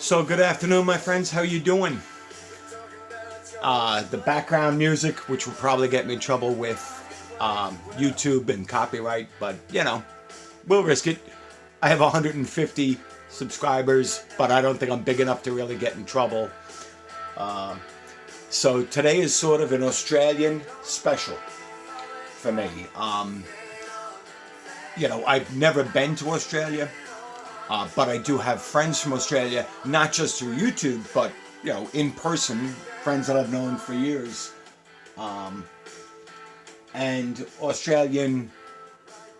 So good afternoon, my friends. How you doing? The background music, which will probably get me in trouble with YouTube and copyright, but we'll risk it. I have 150 subscribers, but I don't think I'm big enough to really get in trouble. So today is sort of an Australian special for me. I've never been to Australia. But I do have friends from Australia, not just through YouTube, but in person, friends that I've known for years. And Australian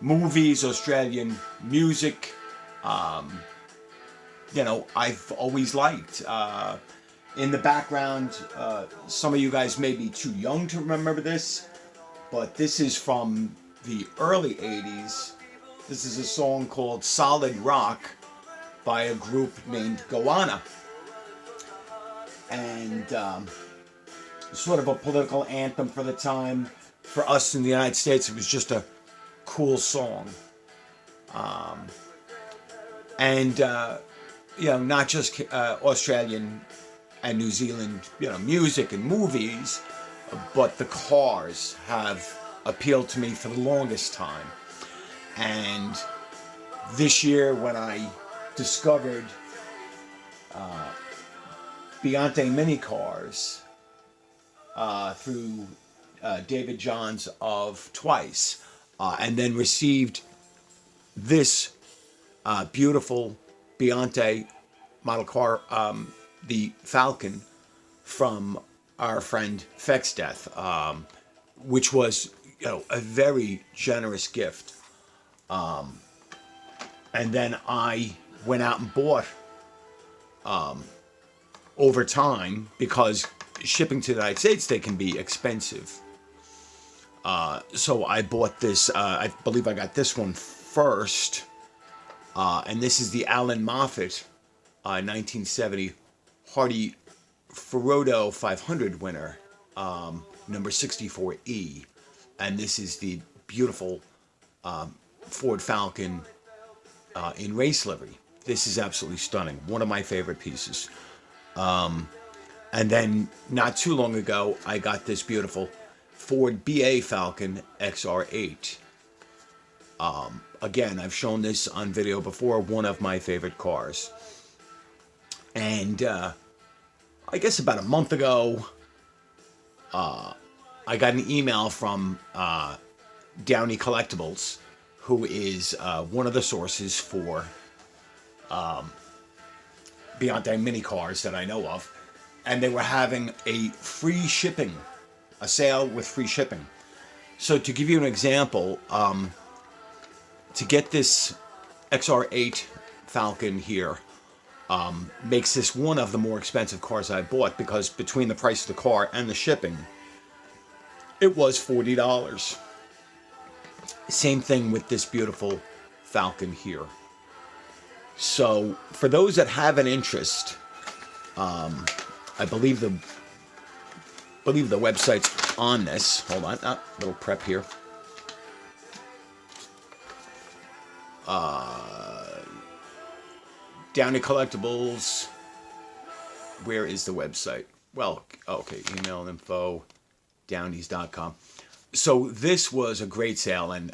movies, Australian music, I've always liked. In the background, some of you guys may be too young to remember this, but this is from the early 80s. This is a song called Solid Rock by a group named Goanna. And sort of a political anthem for the time. For us in the United States, it was just a cool song. Not just Australian and New Zealand, music and movies, but the cars have appealed to me for the longest time. And this year, when I discovered Biantes mini cars through David Johns of Twice, and then received this beautiful Biantes model car, the Falcon, from our friend Fexdeath, which was a very generous gift. And then I went out and bought over time, because shipping to the United States, they can be expensive. So I bought this, I believe I got this one first. And this is the Alan Moffat 1970 Hardy Ferodo 500 winner, number 64E. And this is the beautiful Ford Falcon in race livery. This is absolutely stunning. One of my favorite pieces. And then not too long ago, I got this beautiful Ford BA Falcon XR8. Again, I've shown this on video before. One of my favorite cars. And I guess about a month ago, I got an email from Downey Collectibles, who is one of the sources for Biantes mini cars that I know of, and they were having a sale with free shipping. So to give you an example, to get this XR8 Falcon here makes this one of the more expensive cars I bought, because between the price of the car and the shipping, it was $40. Same thing with this beautiful Falcon here. So for those that have an interest, I believe the website's on this. Hold on, little prep here. Downey Collectibles. Where is the website? Well, okay, email info, downeys.com. So this was a great sale, and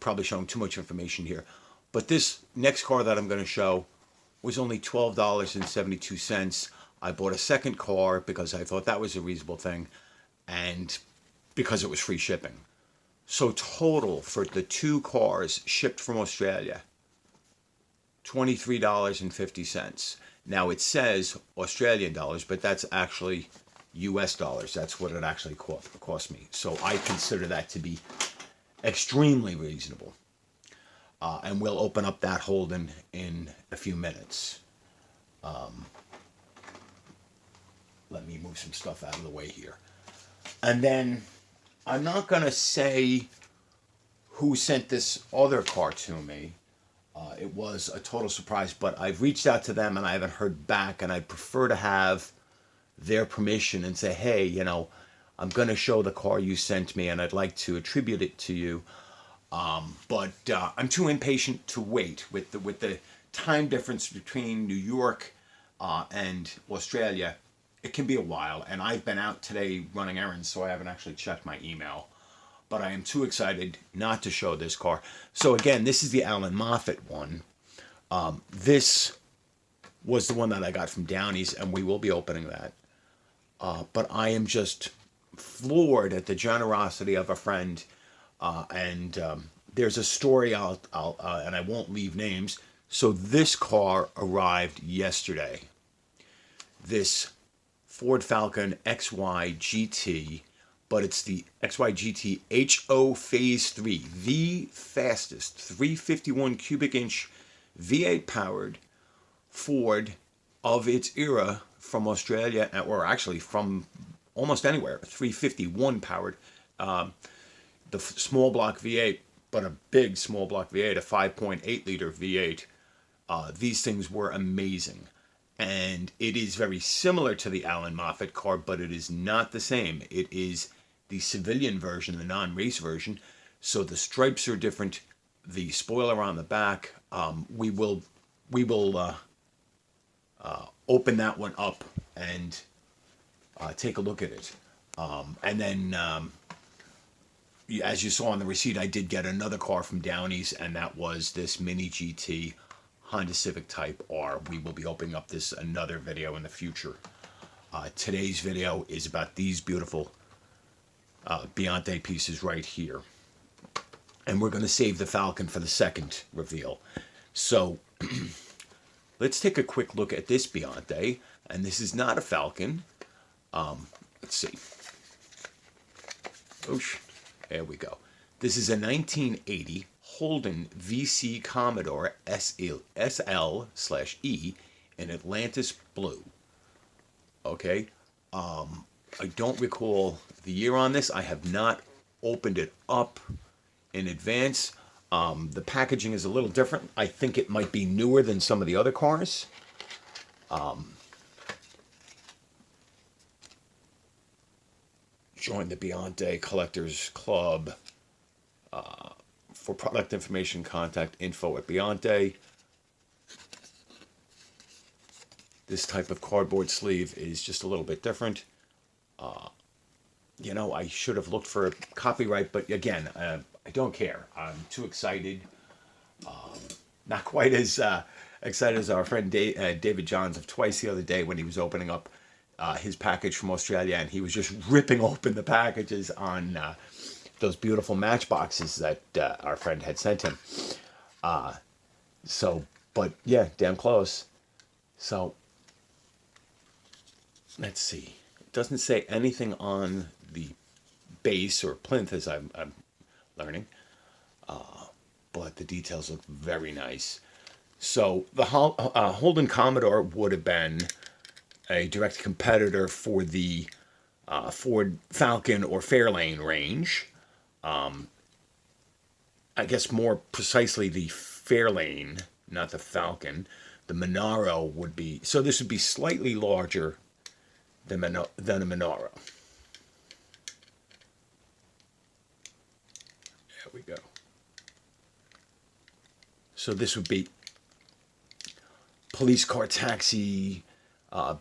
probably showing too much information here, but this next car that I'm going to show was only $12.72. I bought a second car because I thought that was a reasonable thing, and because it was free shipping. So total for the two cars shipped from Australia, $23.50. Now it says Australian dollars, but that's actually US dollars. That's what it actually cost me. So I consider that to be extremely reasonable. And we'll open up that Holden in a few minutes. Let me move some stuff out of the way here. And then I'm not going to say who sent this other car to me. It was a total surprise, but I've reached out to them and I haven't heard back, and I prefer to have their permission and say, hey, I'm going to show the car you sent me and I'd like to attribute it to you. But I'm too impatient to wait with the time difference between New York and Australia, it can be a while. And I've been out today running errands, so I haven't actually checked my email. But I am too excited not to show this car. So again, this is the Alan Moffat one. This was the one that I got from Downey's, and we will be opening that. But I am just floored at the generosity of a friend. And there's a story and I won't leave names. So this car arrived yesterday. This Ford Falcon XY GT, but it's the XY GT HO Phase 3, the fastest 351 cubic inch V8 powered Ford of its era from Australia, or actually from almost anywhere. 351 powered, the small block V8, but a big small block V8, a 5.8 liter V8. These things were amazing, and it is very similar to the Alan Moffat car, but it is not the same. It is the civilian version, the non-race version, so the stripes are different. The spoiler on the back, we will open that one up and take a look at it. And then, as you saw on the receipt, I did get another car from Downey's, and that was this Mini GT Honda Civic Type R. We will be opening up another video in the future. Today's video is about these beautiful Biantes pieces right here. And we're going to save the Falcon for the second reveal. So let's take a quick look at this Biantes. And this is not a Falcon. Let's see. Oosh. There we go. This is a 1980 Holden VC Commodore SL/E in Atlantis blue. Okay. I don't recall the year on this. I have not opened it up in advance. The packaging is a little different. I think it might be newer than some of the other cars. Join the Biantes Collectors Club. For product information, contact info@Biantes. This type of cardboard sleeve is just a little bit different. I should have looked for copyright, but again, I don't care. I'm too excited. Not quite as excited as our friend David Johns of Twice the other day when he was opening up his package from Australia, and he was just ripping open the packages on those beautiful matchboxes that our friend had sent him. But yeah, damn close. So let's see. It doesn't say anything on the base or plinth, as I'm learning, but the details look very nice. So the Holden Commodore would have been a direct competitor for the Ford Falcon or Fairlane range. I guess more precisely the Fairlane, not the Falcon. The Monaro would be, so this would be slightly larger than a Monaro. There we go. So this would be police car, taxi,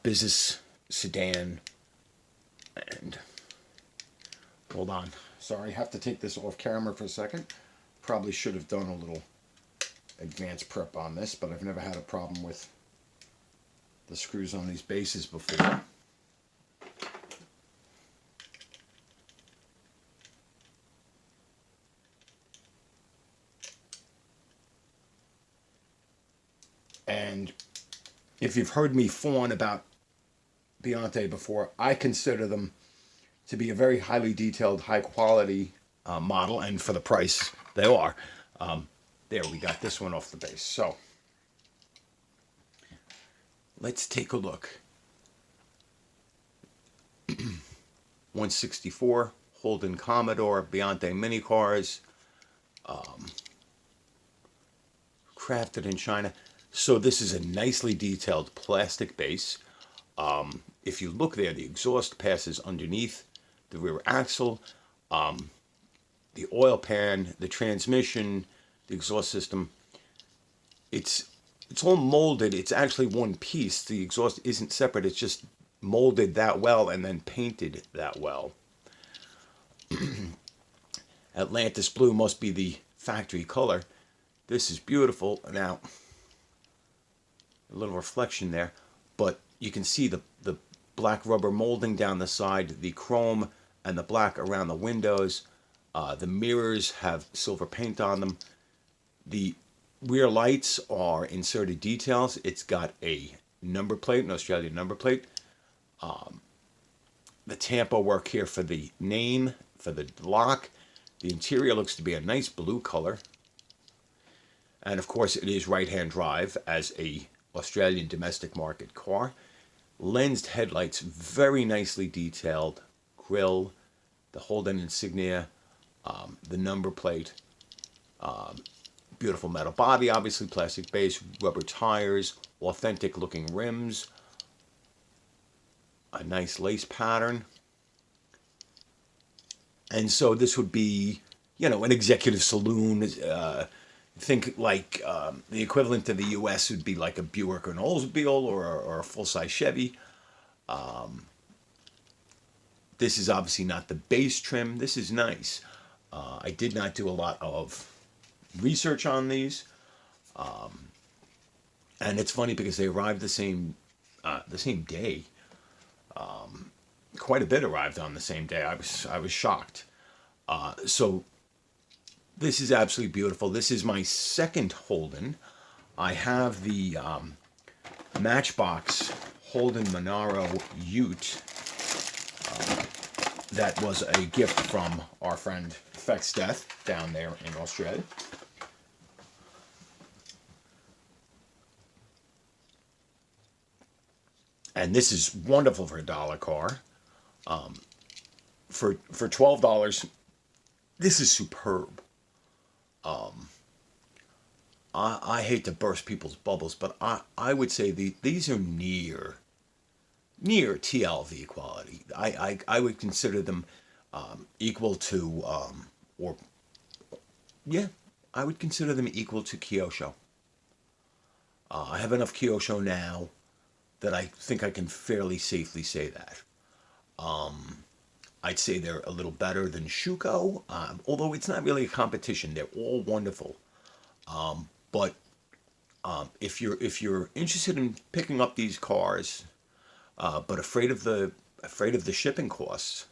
business sedan, and hold on. Sorry, I have to take this off camera for a second. Probably should have done a little advanced prep on this, but I've never had a problem with the screws on these bases before. And if you've heard me fawn about Biantes before, I consider them to be a very highly detailed, high quality model, and for the price they are. There, we got this one off the base. So let's take a look. 164 Holden Commodore Biantes mini cars, crafted in China. So this is a nicely detailed plastic base. If you look there, the exhaust passes underneath the rear axle, the oil pan, the transmission, the exhaust system. It's it's all molded. It's actually one piece. The exhaust isn't separate. It's just molded that well and then painted that well. Atlantis blue must be the factory color. This is beautiful. Now, a little reflection there, but you can see the black rubber molding down the side, the chrome and the black around the windows. The mirrors have silver paint on them. The rear lights are inserted details. It's got a number plate, an Australian number plate. The Tampa work here for the name, for the lock. The interior looks to be a nice blue color. And of course it is right-hand drive as a Australian domestic market car. Lensed headlights, very nicely detailed. Grille, the Holden insignia, the number plate. Beautiful metal body, obviously plastic base, rubber tires, authentic looking rims. A nice lace pattern. And so this would be, an executive saloon. Think like the equivalent to the U.S. would be like a Buick or an Oldsmobile or a full-size Chevy. This is obviously not the base trim. This is nice. I did not do a lot of research on these. And it's funny because they arrived the same day. Quite a bit arrived on the same day. I was shocked. So this is absolutely beautiful. This is my second Holden. I have the Matchbox Holden Monaro Ute. That was a gift from our friend Fex Death down there in Australia. And this is wonderful for a dollar car. For $12, this is superb. I hate to burst people's bubbles, but I would say these are near TLV quality. I would consider them equal to, I would consider them equal to Kyosho. I have enough Kyosho now that I think I can fairly safely say that. I'd say they're a little better than Shuko, although it's not really a competition. They're all wonderful. But if you're interested in picking up these cars, but afraid of the shipping costs,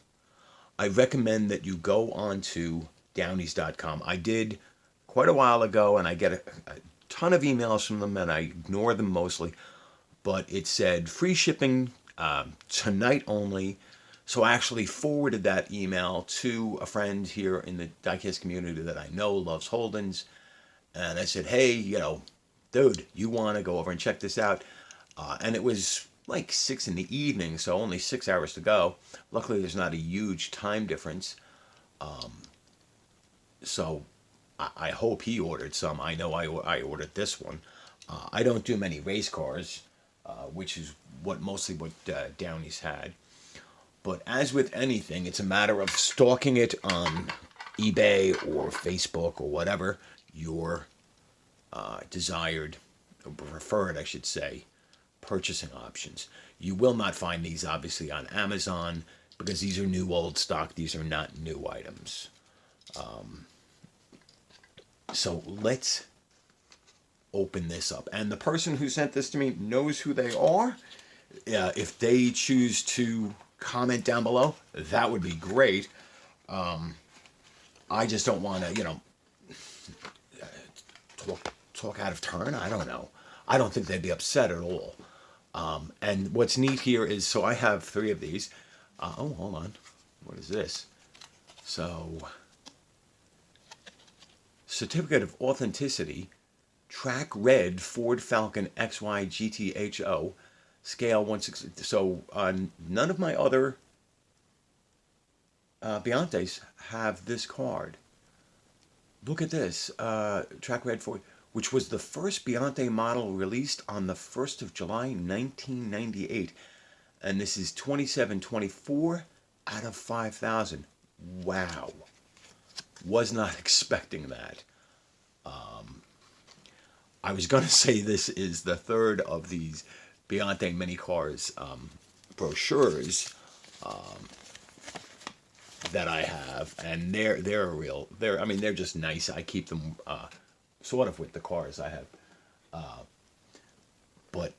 I recommend that you go on to Downies.com. I did quite a while ago, and I get a ton of emails from them, and I ignore them mostly. But it said free shipping tonight only. So I actually forwarded that email to a friend here in the diecast community that I know loves Holdens. And I said, hey, dude, you want to go over and check this out? And it was like 6 p.m, so only 6 hours to go. Luckily, there's not a huge time difference. So I hope he ordered some. I know I ordered this one. I don't do many race cars, which is mostly what Downey's had. But as with anything, it's a matter of stalking it on eBay or Facebook or whatever your desired, or preferred, I should say, purchasing options. You will not find these, obviously, on Amazon because these are new old stock. These are not new items. So let's open this up. And the person who sent this to me knows who they are. If they choose to comment down below, that would be great. I just don't want to, talk out of turn. I don't know. I don't think they'd be upset at all. And what's neat here is, so I have 3 of these. Hold on. What is this? So, certificate of authenticity, track red Ford Falcon XY GTHO, scale 160. So none of my other Biantes have this card. Look at this, track red Ford, which was the first Biante model released on the 1st of July, 1998. And this is 2724 out of 5,000. Wow. Was not expecting that. I was going to say this is the third of these Biante mini cars brochures that I have, and they're a real they're I mean they're just nice. I keep them sort of with the cars I have, but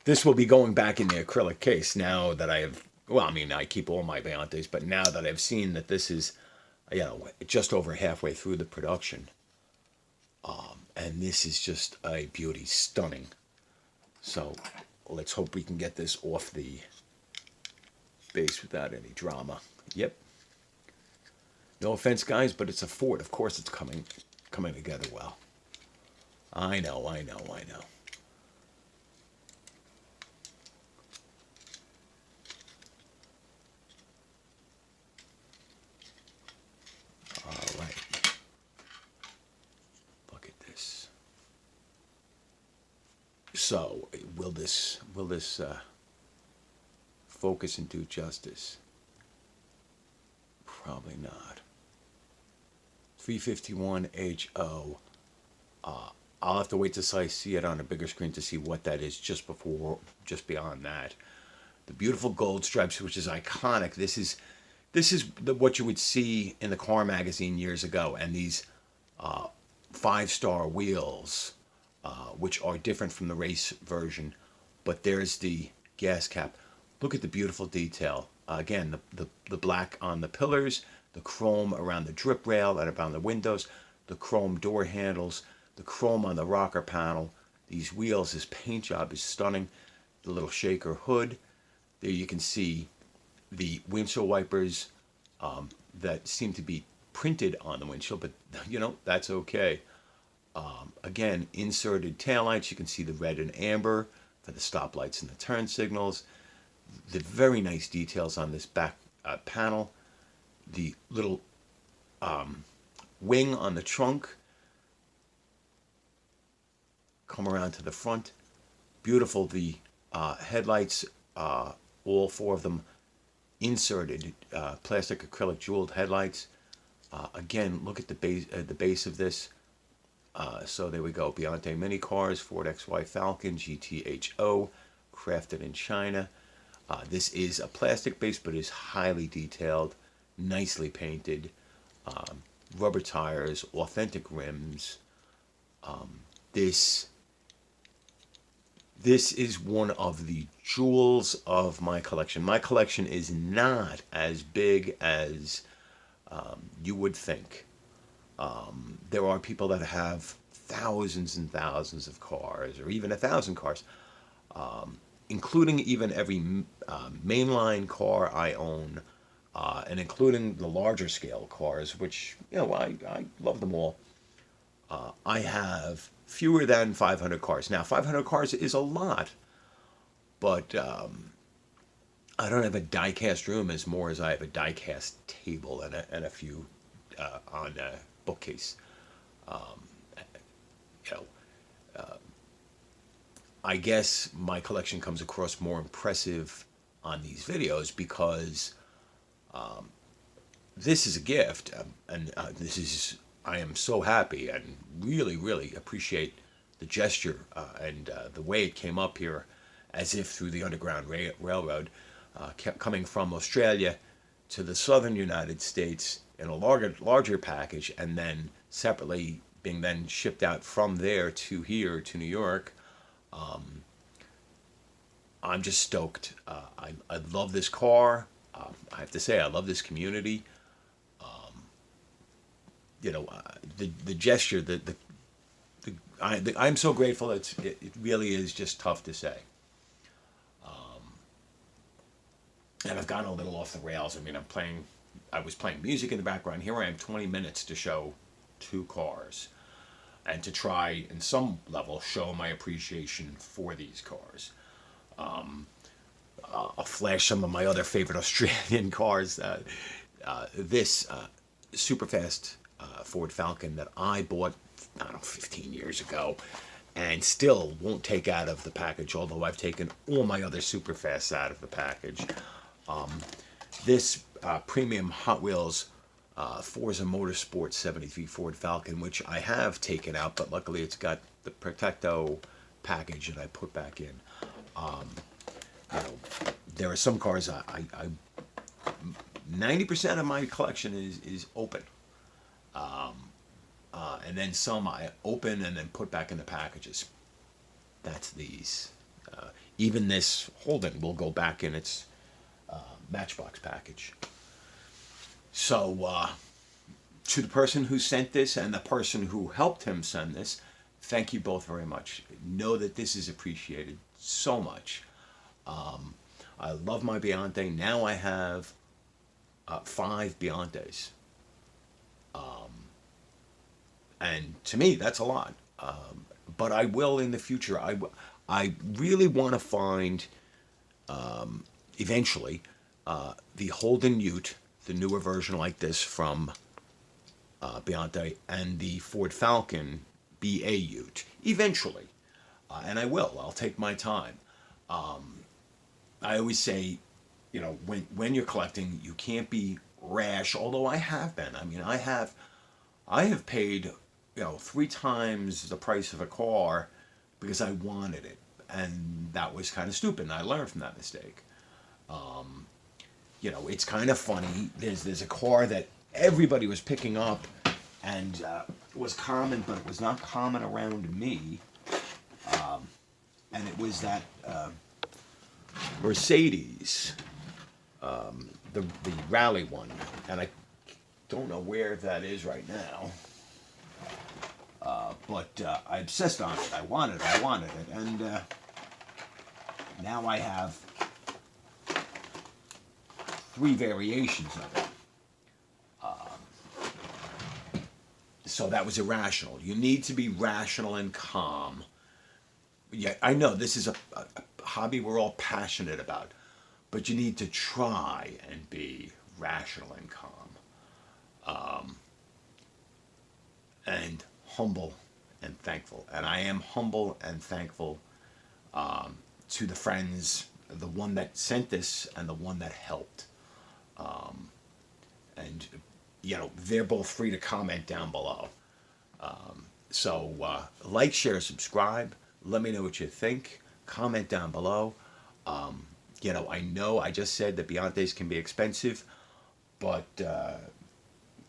this will be going back in the acrylic case now that I have. Well, I mean I keep all my Biantes, but now that I've seen that this is, just over halfway through the production, and this is just a beauty, stunning. So let's hope we can get this off the base without any drama. Yep. No offense, guys, but it's a Ford. Of course, it's coming together well. I know. All right. Look at this. So, will this focus and do justice? Probably not. 351 HO. I'll have to wait till I see it on a bigger screen to see what that is just beyond that. The beautiful gold stripes, which is iconic. This is what you would see in the car magazine years ago, and these 5-star wheels, which are different from the race version. But there's the gas cap. Look at the beautiful detail. Again, the black on the pillars, the chrome around the drip rail and around the windows, the chrome door handles, the chrome on the rocker panel. These wheels, this paint job is stunning. The little shaker hood. There you can see the windshield wipers that seem to be printed on the windshield, but that's okay. Again, inserted taillights. You can see the red and amber for the stoplights and the turn signals. The very nice details on this back panel. The little wing on the trunk. Come around to the front. Beautiful. The headlights, all 4 of them inserted plastic acrylic jeweled headlights. Again, look at the base of this. So there we go. Biante mini cars, Ford XY Falcon, GTHO, crafted in China. This is a plastic base, but is highly detailed, nicely painted. Rubber tires, authentic rims. This is one of the jewels of my collection. My collection is not as big as you would think. There are people that have thousands and thousands of cars, or even 1,000 cars, including even every mainline car I own, and including the larger scale cars, which, I love them all. I have fewer than 500 cars. Now, 500 cars is a lot, but I don't have a die-cast room as more as I have a die-cast table and a few on a bookcase. You know, I guess my collection comes across more impressive on these videos because this is a gift, and I am so happy and really, really appreciate the gesture and the way it came up here, as if through the Underground Railroad, kept coming from Australia to the southern United States in a larger package, and then separately being then shipped out from there to here to New York. I'm just stoked. I love this car. I have to say, I love this community. The gesture, I'm so grateful. It really is just tough to say. And I've gotten a little off the rails. I mean, I was playing music in the background. Here I am, 20 minutes to show 2 cars, and to try, in some level, show my appreciation for these cars. I'll flash some of my other favorite Australian cars. This super fast Ford Falcon that I bought, 15 years ago, and still won't take out of the package, although I've taken all my other super fasts out of the package. This premium Hot Wheels Forza Motorsport 73 Ford Falcon, which I have taken out, but luckily it's got the Protecto package that I put back in. You know, there are some cars I 90% of my collection is open. And then some I open and then put back in the packages. That's these. Even this Holden will go back in its Matchbox package. So, to the person who sent this and the person who helped him send this, thank you both very much. Know that this is appreciated so much. I love my Biante. Now I have 5 Biantes. And to me, that's a lot. But I will in the future. I really want to find, eventually, the Holden Ute, the newer version like this from Biante, and the Ford Falcon BA Ute, eventually. And I will. I'll take my time. I always say, you know, when you're collecting, you can't be rash, although I have been. I mean, I have paid, you know, 3 times the price of a car because I wanted it, and that was kind of stupid, and I learned from that mistake. You know, it's kind of funny. There's a car that everybody was picking up, and was common, but it was not common around me, and it was that Mercedes, the rally one, and I don't know where that is right now. But I obsessed on it. I wanted it, and now I have 3 variations of it. So that was irrational. You need to be rational and calm. Yeah, I know this is a hobby we're all passionate about, but you need to try and be rational and calm, and humble and thankful. And I am humble and thankful to the friends, the one that sent this and the one that helped. And, you know, they're both free to comment down below. So like, share, subscribe. Let me know what you think. Comment down below. You know I just said that Biantes can be expensive, but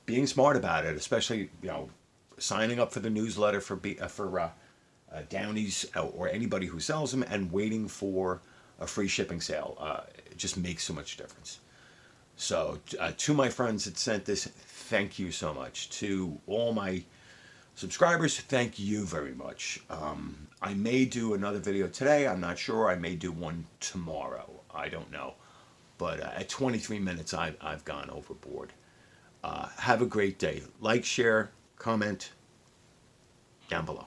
being smart about it, especially, you know, signing up for the newsletter for Downey's or anybody who sells them, and waiting for a free shipping sale, it just makes so much difference. So to my friends that sent this, thank you so much. To all my subscribers, thank you very much. I may do another video today. I'm not sure. I may do one tomorrow. I don't know. But at 23 minutes, I've gone overboard. Have a great day. Like, share, comment down below.